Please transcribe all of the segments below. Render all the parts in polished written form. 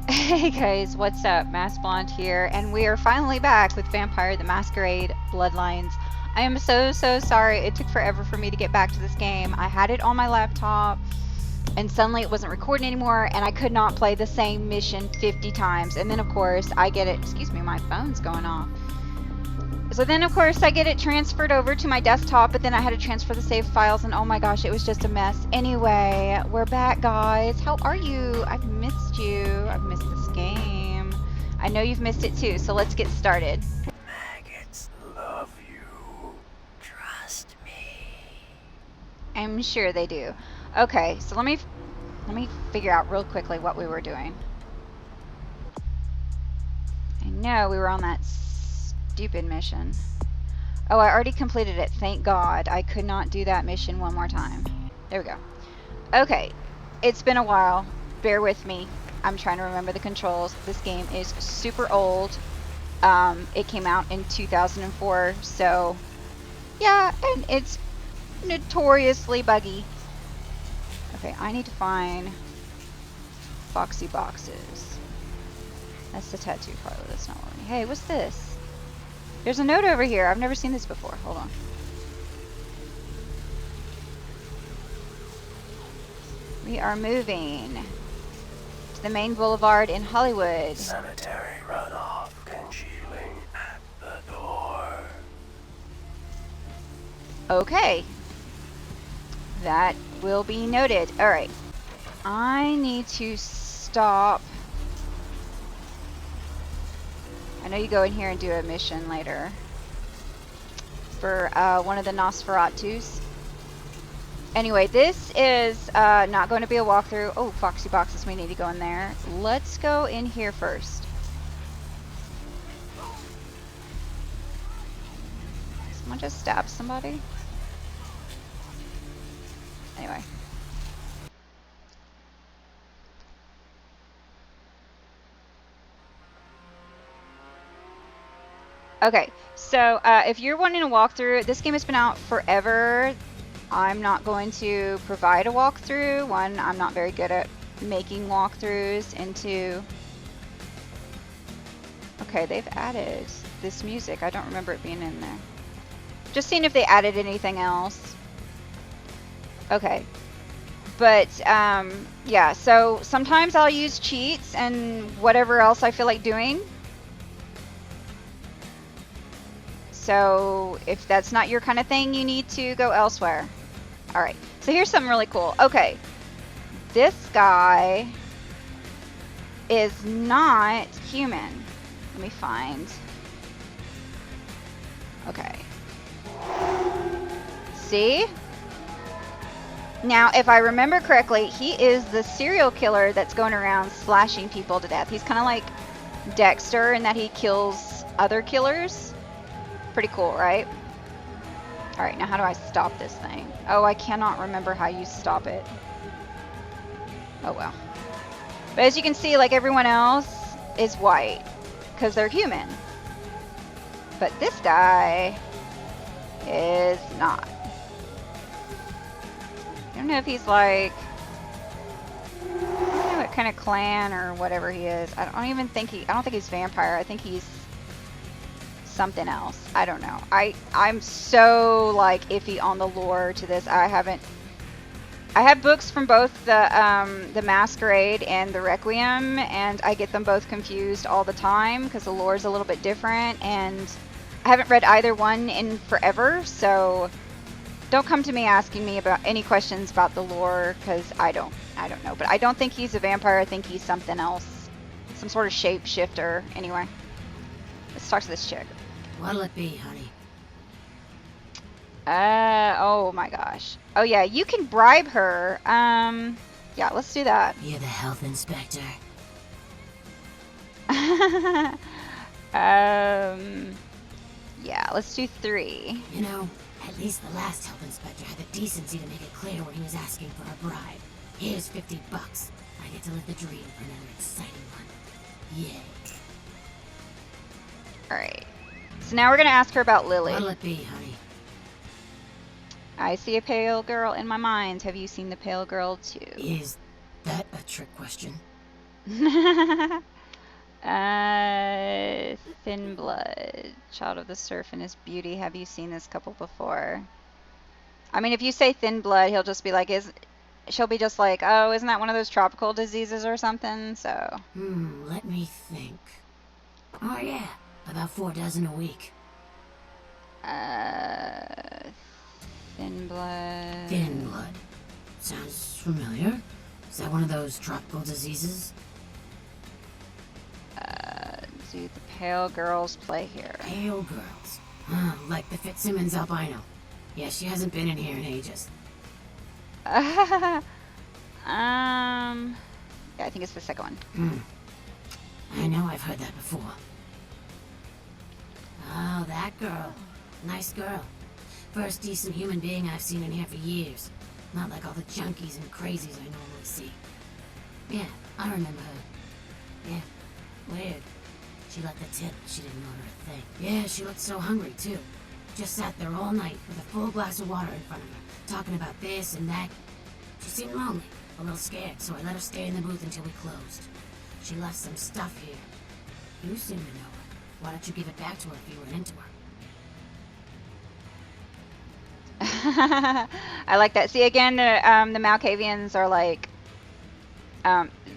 Hey guys, what's up? MasquedBlonde here, and we are finally back with Vampire the Masquerade Bloodlines. I am so sorry it took forever for me to get back to this game. I had it on my laptop, and suddenly it wasn't recording anymore, and I could not play the same mission 50 times. And then, of course, I get it. Excuse me, my phone's going off. So then, of course, I get it transferred over to my desktop, but then I had to transfer the save files, and oh my gosh, it was just a mess. Anyway, we're back, guys. How are you? I've missed you. I've missed this game. I know you've missed it too, so let's get started. Maggots love you. Trust me. I'm sure they do. Okay, so let me figure out real quickly what we were doing. I know we were on that stupid mission. Oh, I already completed it. Thank God. I could not do that mission one more time. There we go. Okay. It's been a while. Bear with me. I'm trying to remember the controls. This game is super old. It came out in 2004, so yeah, and it's notoriously buggy. Okay, I need to find Foxy Boxes. That's the tattoo parlor. That's not what we need. Hey, what's this? There's a note over here. I've never seen this before. Hold on. We are moving to the main boulevard in Hollywood. Sanitary runoff congealing at the door. Okay. That will be noted. Alright. I need to stop. I know you go in here and do a mission later for one of the Nosferatus. Anyway, this is not going to be a walkthrough. Oh, Foxy Boxes, we need to go in there. Let's go in here first. Someone just stabbed somebody? Anyway. Okay, so if you're wanting a walkthrough, this game has been out forever. I'm not going to provide a walkthrough. One, I'm not very good at making walkthroughs. And two, okay, they've added this music. I don't remember it being in there. Just seeing if they added anything else. Okay. But, yeah, so sometimes I'll use cheats and whatever else I feel like doing. So if that's not your kind of thing, you need to go elsewhere. All right, so here's something really cool. Okay, this guy is not human. Let me find. Okay. See? Now, if I remember correctly, he is the serial killer that's going around slashing people to death. He's kind of like Dexter in that he kills other killers. Pretty cool, right? All right, now how do I stop this thing? Oh, I cannot remember how you stop it. Oh well. But as you can see, like everyone else is white because they're human. But this guy is not. I don't know if he's like, I don't know what kind of clan or whatever he is. I don't think he's vampire. I think he's something else. I don't know. I'm so like iffy on the lore to this. I have books from both the Masquerade and the Requiem, and I get them both confused all the time because the lore is a little bit different, and I haven't read either one in forever, so don't come to me asking me about any questions about the lore because I don't know. But I don't think he's a vampire. I think he's something else, some sort of shapeshifter. Anyway, let's talk to this chick. What'll it be, honey? Oh my gosh. Oh yeah, you can bribe her. Yeah, let's do that. You're the health inspector. Yeah, let's do 3. You know, at least the last health inspector had the decency to make it clear when he was asking for a bribe. Here's $50. I get to live the dream for another exciting one. Yay. Alright. So now we're gonna ask her about Lily. What'll it be, honey? I see a pale girl in my mind. Have you seen the pale girl too? Is that a trick question? Thin Blood, Child of the Surf and his Beauty. Have you seen this couple before? I mean, if you say Thin Blood, he'll just be like, she'll be just like, oh, isn't that one of those tropical diseases or something? So. Let me think. Oh yeah, about 4 dozen a week. Thin Blood. Thin Blood. Sounds familiar. Is that one of those tropical diseases? Do the pale girls play here? Pale girls. Like the Fitzsimmons albino. Yeah, she hasn't been in here in ages. Yeah, I think it's the second one. I know I've heard that before. Oh, that girl. Nice girl. First decent human being I've seen in here for years. Not like all the junkies and crazies I normally see. Yeah, I remember her. Yeah, weird. She let the tip, but she didn't order a thing. Yeah, she looked so hungry, too. Just sat there all night with a full glass of water in front of her, talking about this and that. She seemed lonely, a little scared, so I let her stay in the booth until we closed. She left some stuff here. You seem to know her. Why don't you give it back to her if you were into her? I like that. See, again, the Malkavians are like,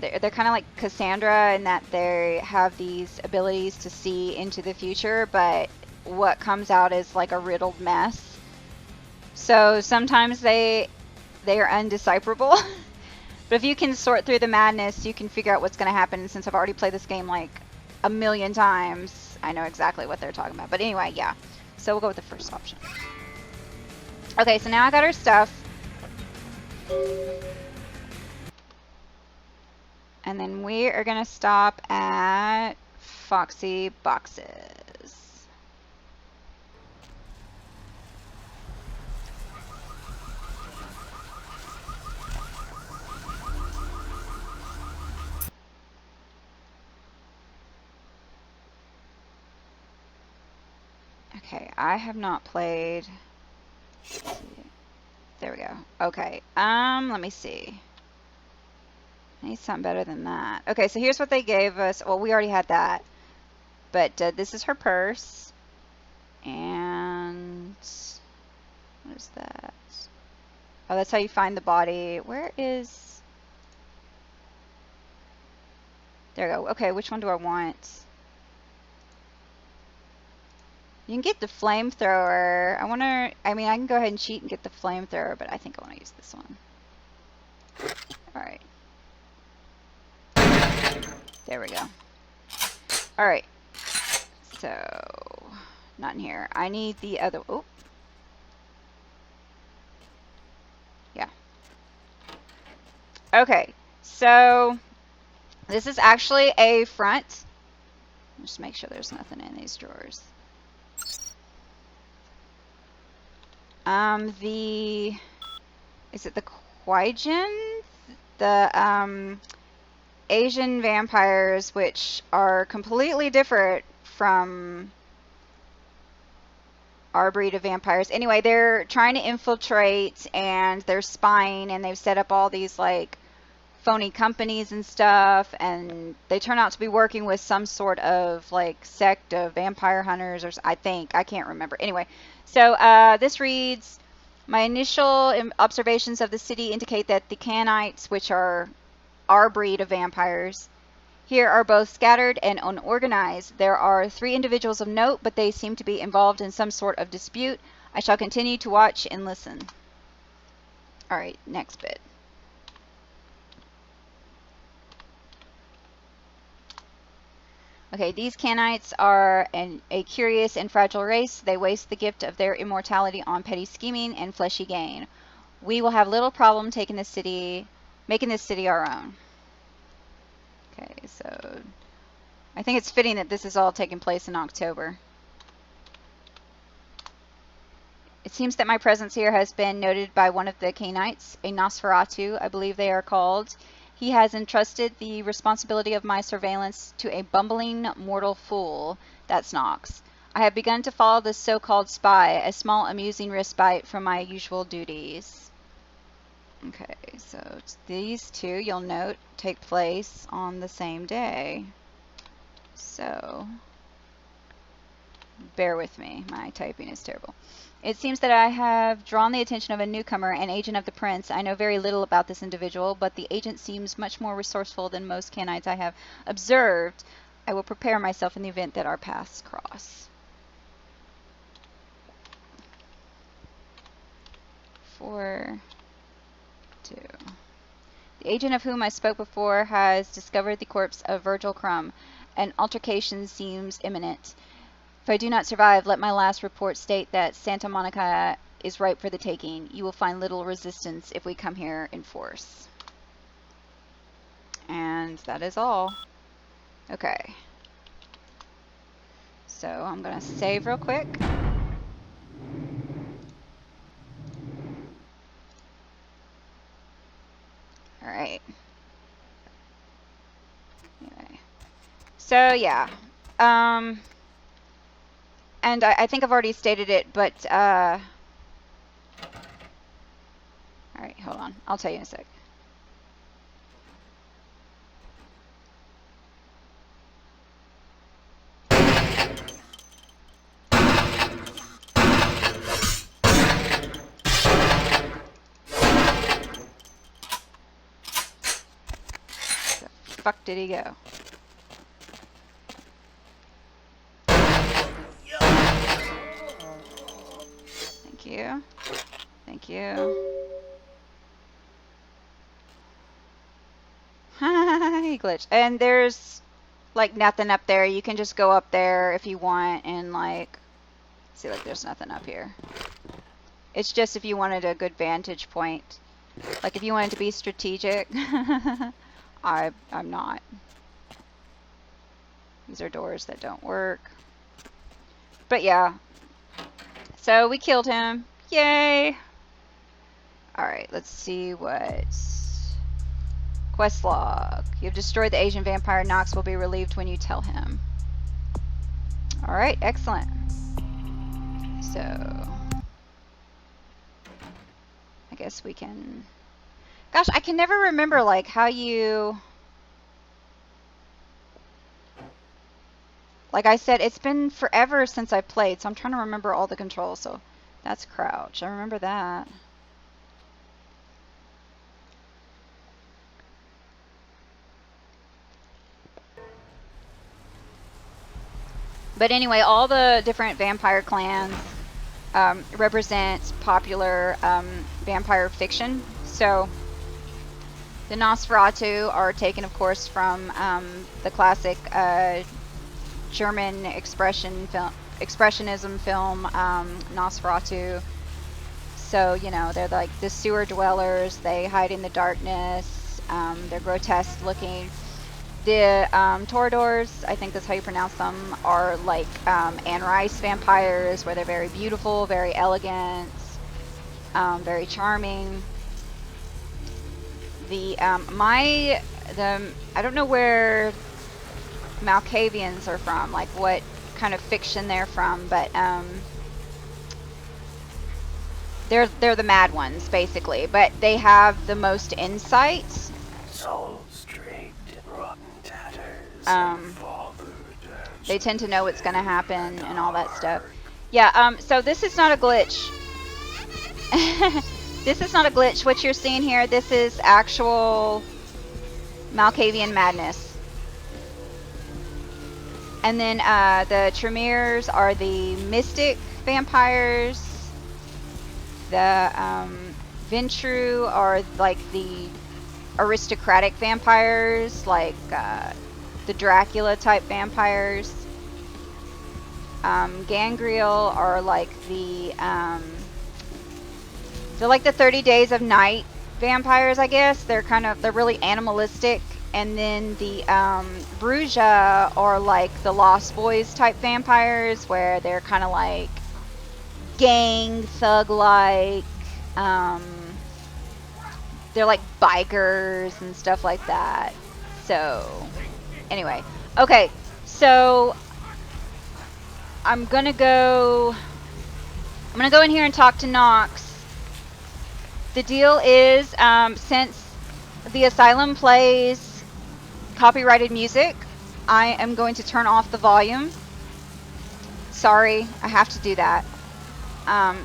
they're kind of like Cassandra in that they have these abilities to see into the future, but what comes out is like a riddled mess. So sometimes they are undecipherable. But if you can sort through the madness, you can figure out what's going to happen. And since I've already played this game like a million times, I know exactly what they're talking about. But anyway, yeah. So we'll go with the first option. Okay, so now I got her stuff. And then we are going to stop at Foxy Boxes. Okay, I have not played. There we go. Okay, let me see. I need something better than that. Okay, so here's what they gave us. Well, we already had that. But this is her purse. And what is that? Oh, that's how you find the body. Where is... There we go. Okay, which one do I want? You can get the flamethrower. I mean, I can go ahead and cheat and get the flamethrower, but I think I want to use this one. Alright. There we go. Alright. So, not in here. I need the other... Oh. Yeah. Okay. So, this is actually a front. Just make sure there's nothing in these drawers. Is it the Kwaijin? The, Asian vampires, which are completely different from our breed of vampires. Anyway, they're trying to infiltrate, and they're spying, and they've set up all these, like, phony companies and stuff, and they turn out to be working with some sort of, like, sect of vampire hunters, or I think. I can't remember. Anyway, so this reads, my initial observations of the city indicate that the Canites, which are our breed of vampires, here are both scattered and unorganized. There are 3 individuals of note, but they seem to be involved in some sort of dispute. I shall continue to watch and listen. Alright, next bit. Okay, these Canites are a curious and fragile race. They waste the gift of their immortality on petty scheming and fleshy gain. We will have little problem making this city our own. Okay, so I think it's fitting that this is all taking place in October. It seems that my presence here has been noted by one of the Canites, a Nosferatu, I believe they are called. He has entrusted the responsibility of my surveillance to a bumbling mortal fool, that's Nox. I have begun to follow this so-called spy, a small amusing respite from my usual duties. Okay, so these two, you'll note, take place on the same day. So, bear with me. My typing is terrible. It seems that I have drawn the attention of a newcomer, an agent of the prince. I know very little about this individual, but the agent seems much more resourceful than most canites I have observed. I will prepare myself in the event that our paths cross. 4, 2. The agent of whom I spoke before has discovered the corpse of Virgil Crumb. An altercation seems imminent. If I do not survive, let my last report state that Santa Monica is ripe for the taking. You will find little resistance if we come here in force. And that is all. Okay. So I'm going to save real quick. Alright. Anyway. So, yeah. And I think I've already stated it, but, alright, hold on. I'll tell you in a sec. Where the fuck did he go? Thank you. Thank you. He glitched. And there's like nothing up there. You can just go up there if you want and like see, like there's nothing up here. It's just if you wanted a good vantage point. Like if you wanted to be strategic. I'm not. These are doors that don't work. But yeah. So we killed him. Yay! Alright, let's see what... Quest log. You've destroyed the Asian vampire. Knox will be relieved when you tell him. Alright, excellent. So... I guess we can... Gosh, I can never remember, like, how you... Like I said, it's been forever since I played, so I'm trying to remember all the controls. So that's crouch. I remember that. But anyway, all the different vampire clans represent popular vampire fiction. So the Nosferatu are taken, of course, from the classic German expressionism film Nosferatu. So, you know, they're like the sewer dwellers. They hide in the darkness. They're grotesque looking. The Toreadors, I think that's how you pronounce them, are like Anne Rice vampires, where they're very beautiful, very elegant, very charming. I don't know where Malkavians are from, like what kind of fiction they're from, but they're the mad ones basically, but they have the most insight. Souls draped in rotten tatters. They tend to know what's going to happen and all that stuff. Yeah. So this is not a glitch. This is not a glitch. What you're seeing here, this is actual Malkavian madness. And then the Tremors are the mystic vampires. The Ventru are like the aristocratic vampires, like the Dracula type vampires. Gangreal are like they're like the 30 Days of Night vampires, I guess. They're really animalistic. And then the Bruja are like the Lost Boys type vampires, where they're kind of like gang, thug-like. They're like bikers and stuff like that. So, anyway. Okay, so I'm gonna go in here and talk to Knox. the deal is, since the asylum plays copyrighted music, I am going to turn off the volume. Sorry, I have to do that.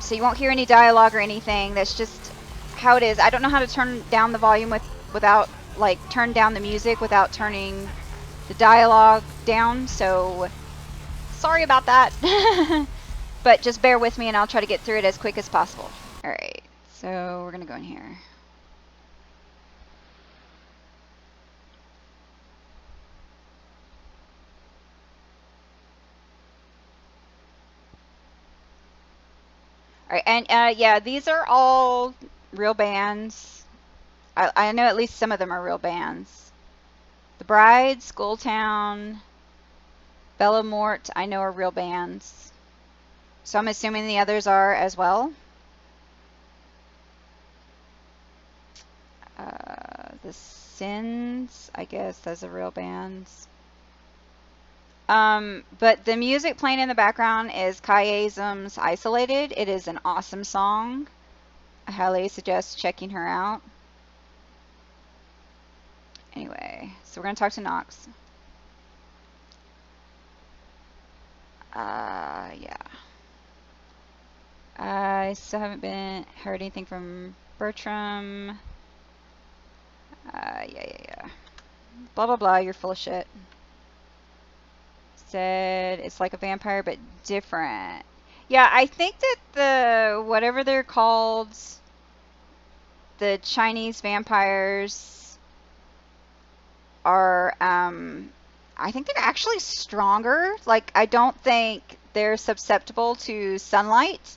So you won't hear any dialogue or anything. That's just how it is. I don't know how to turn down the volume without, like, turn down the music without turning the dialogue down. So sorry about that. But just bear with me and I'll try to get through it as quick as possible. All right, so we're gonna go in here. All right, and yeah, these are all real bands. I know at least some of them are real bands. The Bride, Schooltown, Bella Mort, I know are real bands. So I'm assuming the others are as well. The Sins, I guess those are real bands. But the music playing in the background is Chiasm's Isolated. It is an awesome song. I highly suggest checking her out. Anyway, so we're going to talk to Nox. Yeah. I still haven't heard anything from Bertram. Yeah. Blah, blah, blah, you're full of shit. Said it's like a vampire, but different. Yeah, I think that whatever they're called, the Chinese vampires are, I think they're actually stronger. Like, I don't think they're susceptible to sunlight.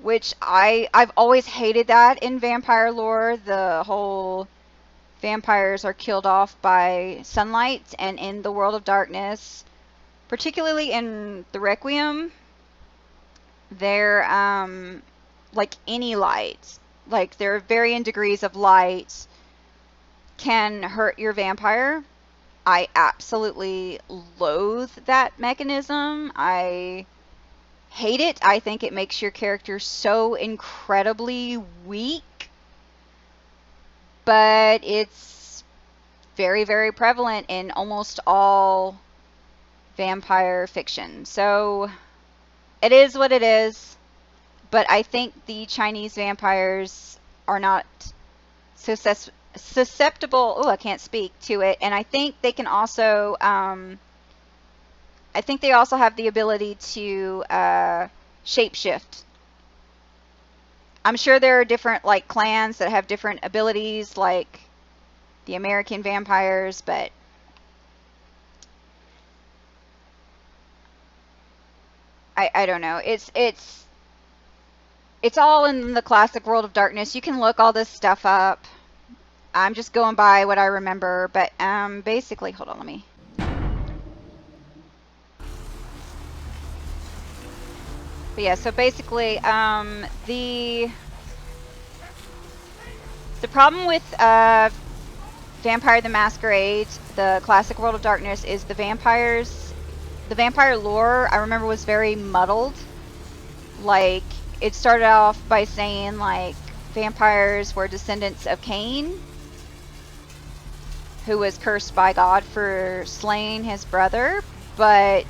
Which I've always hated that in vampire lore. The whole vampires are killed off by sunlight, and in the World of Darkness, particularly in the Requiem, they're like any light. Like, there are varying degrees of light can hurt your vampire. I absolutely loathe that mechanism. I hate it. I think it makes your character so incredibly weak. But it's very, very prevalent in almost all vampire fiction. So it is what it is. But I think the Chinese vampires are not susceptible. Oh, I can't speak to it. And I think they can also, I think they also have the ability to shapeshift. I'm sure there are different, like, clans that have different abilities, like the American vampires, but I don't know. It's all in the classic World of Darkness. You can look all this stuff up. I'm just going by what I remember, but basically, hold on, let me. But yeah, so basically, the problem with Vampire the Masquerade, the classic World of Darkness, is the vampire lore, I remember, was very muddled. Like, it started off by saying, like, vampires were descendants of Cain, who was cursed by God for slaying his brother, but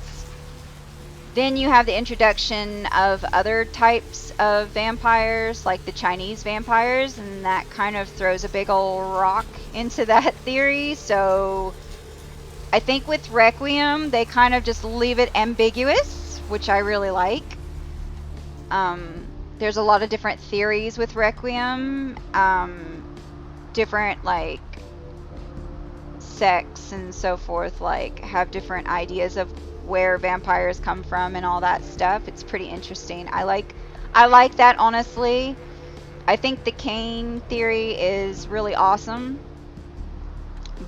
then you have the introduction of other types of vampires, like the Chinese vampires, and that kind of throws a big old rock into that theory. So I think with Requiem, they kind of just leave it ambiguous, which I really like. There's a lot of different theories with Requiem. Different, like, sects and so forth, like, have different ideas of where vampires come from and all that stuff. It's pretty interesting. I like that, honestly. I think the Cain theory is really awesome,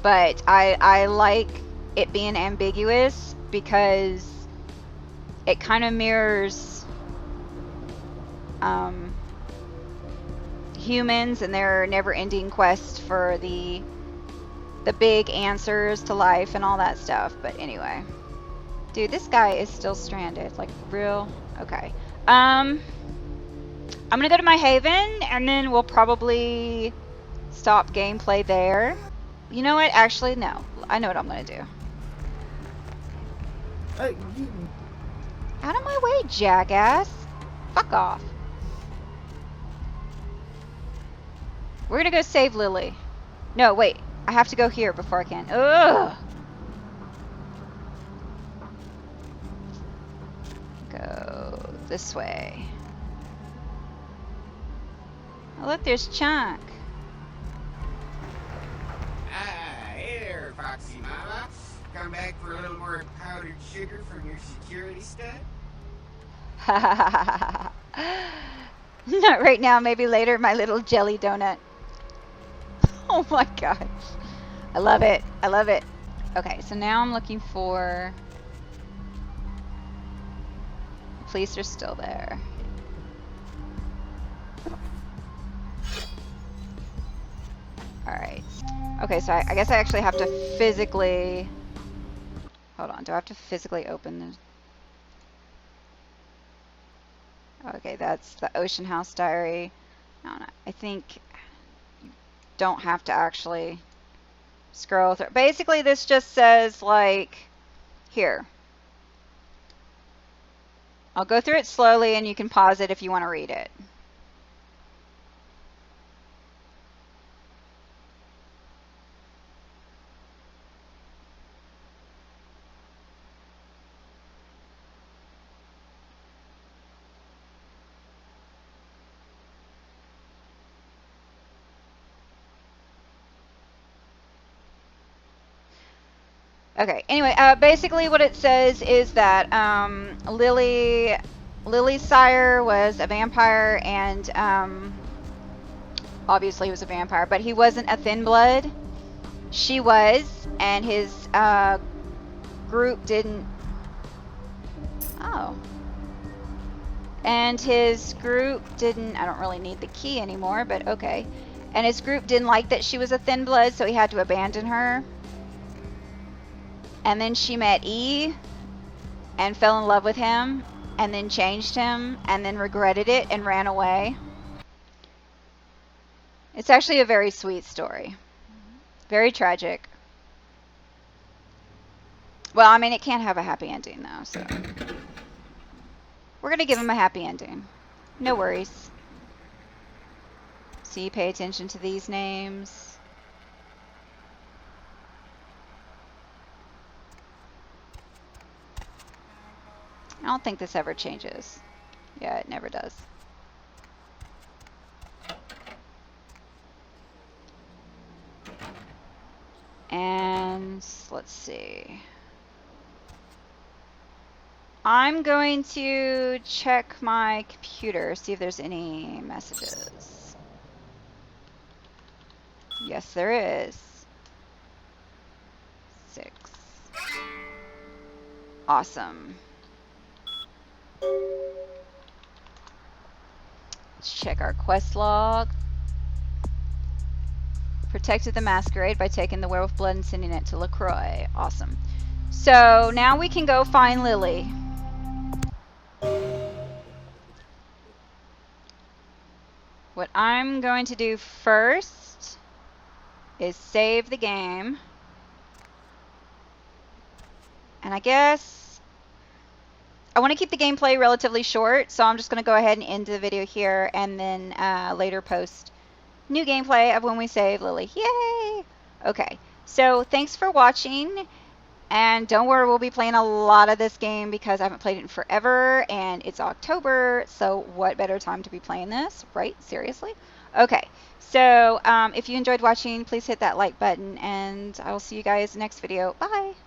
but I like it being ambiguous because it kind of mirrors humans and their never-ending quest for the big answers to life and all that stuff. But anyway, dude, this guy is still stranded. Like, real? Okay. I'm gonna go to my haven, and then we'll probably stop gameplay there. You know what? Actually, no. I know what I'm gonna do. Out of my way, jackass. Fuck off. We're gonna go save Lily. No, wait. I have to go here before I can. Ugh! Go this way. Oh, look, there's Chunk. Hey there, Foxy Mama. Come back for a little more powdered sugar from your security stud? Not right now, maybe later, my little jelly donut. Oh my gosh. I love it. I love it. Okay, so now I'm looking for... The police are still there. Alright. Okay, so I guess I actually have to physically... Hold on, do I have to physically open this? Okay, that's the Ocean House Diary. No, I think you don't have to actually scroll through. Basically, this just says, like, here. I'll go through it slowly, and you can pause it if you want to read it. Okay, anyway, basically what it says is that Lily's sire was a vampire, and obviously he was a vampire, but he wasn't a thin blood. She was, and his group didn't... Oh. And his group didn't... I don't really need the key anymore, but okay. And his group didn't like that she was a thin blood, so he had to abandon her. And then she met E and fell in love with him and then changed him and then regretted it and ran away. It's actually a very sweet story. Very tragic. Well, I mean, it can't have a happy ending though, so. We're going to give him a happy ending. No worries. See, pay attention to these names. I don't think this ever changes. Yeah, it never does. And let's see. I'm going to check my computer, see if there's any messages. Yes, there is. 6. Awesome. Let's check our quest log. Protected the Masquerade by taking the werewolf blood and sending it to LaCroix. Awesome. So now we can go find Lily. What I'm going to do first is save the game. And I guess I want to keep the gameplay relatively short, so I'm just going to go ahead and end the video here and then later post new gameplay of when we save Lily. Yay! Okay, so thanks for watching, and don't worry, we'll be playing a lot of this game because I haven't played it in forever, and it's October, so what better time to be playing this, right? Seriously? Okay, so if you enjoyed watching, please hit that like button, and I will see you guys next video. Bye!